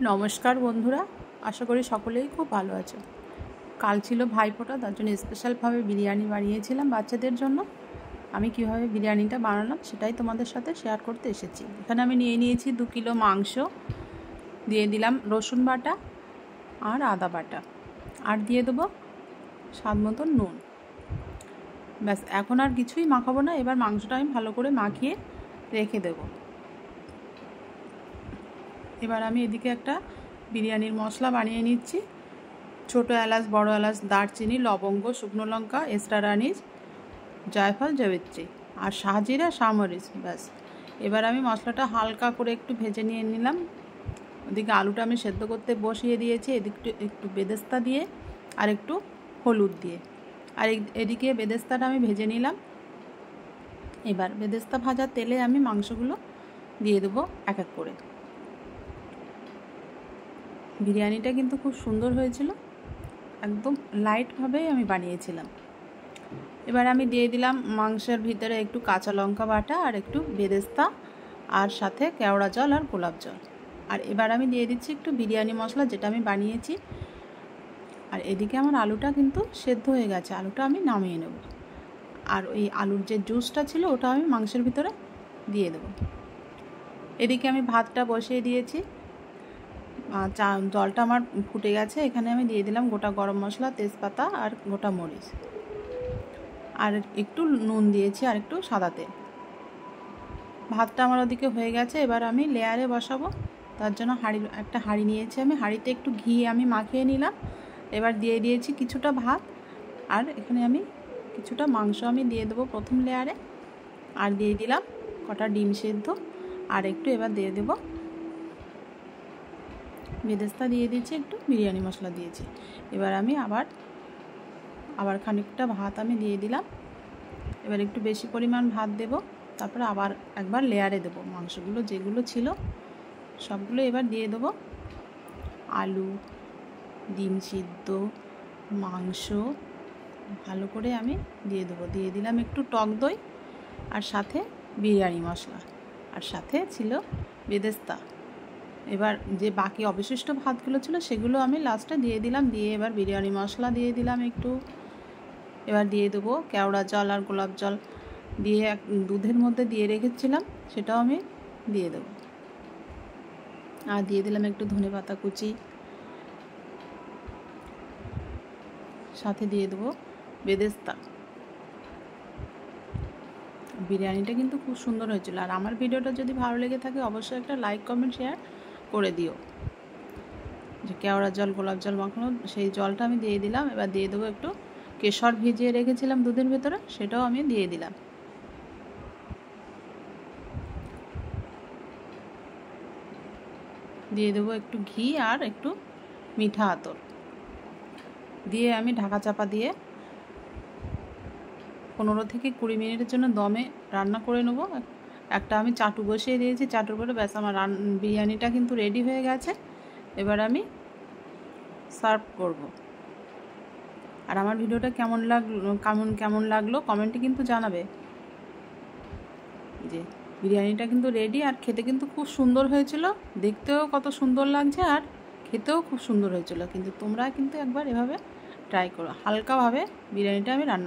নমস্কার বন্ধুরা, আশা করি সকলেই খুব ভালো আছো। কাল ছিল ভাইফোঁটা, তার জন্য স্পেশালভাবে বিরিয়ানি বানিয়েছিলাম বাচ্চাদের জন্য। আমি কিভাবে বিরিয়ানিটা বানালাম সেটাই তোমাদের সাথে শেয়ার করতে এসেছি। এখানে আমি নিয়েছি 2 কিলো মাংস, দিয়ে দিলাম রসুন বাটা আর আদা বাটা, আর দিয়ে দেবো স্বাদ মতো নুন। ব্যাস, এখন আর কিছুই মাখাবো না। এবার মাংসটা আমি ভালো করে মাখিয়ে রেখে দেবো। এবার আমি এদিকে একটা বিরিয়ানির মশলা বানিয়ে নিচ্ছি। ছোটো এলাচ, বড় এলাচ, দারচিনি, লবঙ্গ, শুকনো লঙ্কা, এক্সট্রা আনিস, জায়ফল, জয়িত্রী আর শাহজিরা, সামরিচ। ব্যাস, এবার আমি মশলাটা হালকা করে একটু ভেজে নিয়ে নিলাম। ওদিকে আলুটা আমি সেদ্ধ করতে বসিয়ে দিয়েছি, এদিকে একটু বেরেস্তা দিয়ে আর একটু হলুদ দিয়ে, আর এদিকে বেরেস্তাটা আমি ভেজে নিলাম। এবার বেরেস্তা ভাজা তেলে আমি মাংসগুলো দিয়ে দেবো এক এক করে। বিরিয়ানিটা কিন্তু খুব সুন্দর হয়েছিল, একদম লাইটভাবেই আমি বানিয়েছিলাম। এবার আমি দিয়ে দিলাম মাংসের ভিতরে একটু কাঁচা লঙ্কা বাটা আর একটু বেরেস্তা, আর সাথে কেওড়া জল আর গোলাপ জল। আর এবার আমি দিয়ে দিচ্ছি একটু বিরিয়ানি মশলা, যেটা আমি বানিয়েছি। আর এদিকে আমার আলুটা কিন্তু সেদ্ধ হয়ে গেছে, আলুটা আমি নামিয়ে নেব। আর ওই আলুর যে জুসটা ছিল ওটা আমি মাংসের ভিতরে দিয়ে দেব। এদিকে আমি ভাতটা বসিয়ে দিয়েছি, জলটা আমার ফুটে গেছে। এখানে আমি দিয়ে দিলাম গোটা গরম মশলা, তেজপাতা আর গোটা মরিচ, আর একটু নুন দিয়েছি আর একটু সাদা তেল। ভাতটা আমার ওদিকে হয়ে গেছে। এবার আমি লেয়ারে বসাবো, তার জন্য একটা হাঁড়ি নিয়েছি আমি। হাঁড়িতে একটু ঘি আমি মাখিয়ে নিলাম। এবার দিয়ে দিয়েছি কিছুটা ভাত, আর এখানে আমি কিছুটা মাংস আমি দিয়ে দেবো প্রথম লেয়ারে, আর দিয়ে দিলাম কটা ডিম সেদ্ধ, আর একটু এবার দিয়ে দেবো বেরেস্তা দিয়ে দিয়েছি, একটু বিরিয়ানি মশলা দিয়েছি। এবার আমি আবার খানিকটা ভাত আমি দিয়ে দিলাম। এবার একটু বেশি পরিমাণ ভাত দেব, তারপরে আবার একবার লেয়ারে দেবো মাংসগুলো যেগুলো ছিল সবগুলো এবার দিয়ে দেবো। আলু, ডিম সিদ্ধ, মাংস ভালো করে আমি দিয়ে দেবো। দিয়ে দিলাম একটু টক দই, আর সাথে বিরিয়ানি মশলা, আর সাথে ছিল বেরেস্তা। এবার যে বাকি অবশিষ্ট ভাতগুলো ছিল সেগুলো আমি লাস্টে দিয়ে দিলাম। দিয়ে এবার বিরিয়ানি মশলা দিয়ে দিলাম একটু। এবার দিয়ে দেবো কেওড়া জল আর গোলাপ জল দিয়ে দুধের মধ্যে দিয়ে রেখেছিলাম, সেটাও আমি দিয়ে দেবো। আর দিয়ে দিলাম একটু ধনেপাতা কুচি, সাথে দিয়ে দেবো বেরেস্তা। বিরিয়ানিটা কিন্তু খুব সুন্দর হয়েছিল। আর আমার ভিডিওটা যদি ভালো লেগে থাকে অবশ্যই একটা লাইক, কমেন্ট, শেয়ার করে দিও। যে কেওড়া জল, গোলাপ জল মাখানো সেই জলটা আমি দিয়ে দিলাম। এবার দিয়ে দেবো একটু কেশর ভিজিয়ে রেখেছিলাম দুধের ভেতরে, সেটাও আমি দিয়ে দিলাম। দিয়ে দেবো একটু ঘি আর একটু মিঠা আতর দিয়ে আমি ঢাকা চাপা দিয়ে 15 থেকে 20 মিনিটের জন্য দমে রান্না করে নেবো। একটা আমি চাটু বসিয়ে দিয়েছি, চাটুর পরে ব্যাস আমার বিরিয়ানিটা কিন্তু রেডি হয়ে গেছে। এবার আমি সার্ভ করব। আর আমার ভিডিওটা কেমন লাগলো কমেন্টে কিন্তু জানাবে। যে বিরিয়ানিটা কিন্তু রেডি, আর খেতে কিন্তু খুব সুন্দর হয়েছিল। দেখতেও কত সুন্দর লাগছে, আর খেতেও খুব সুন্দর হয়েছিল। কিন্তু তোমরা কিন্তু একবার এভাবে ট্রাই করো। হালকাভাবে বিরিয়ানিটা আমি রান্না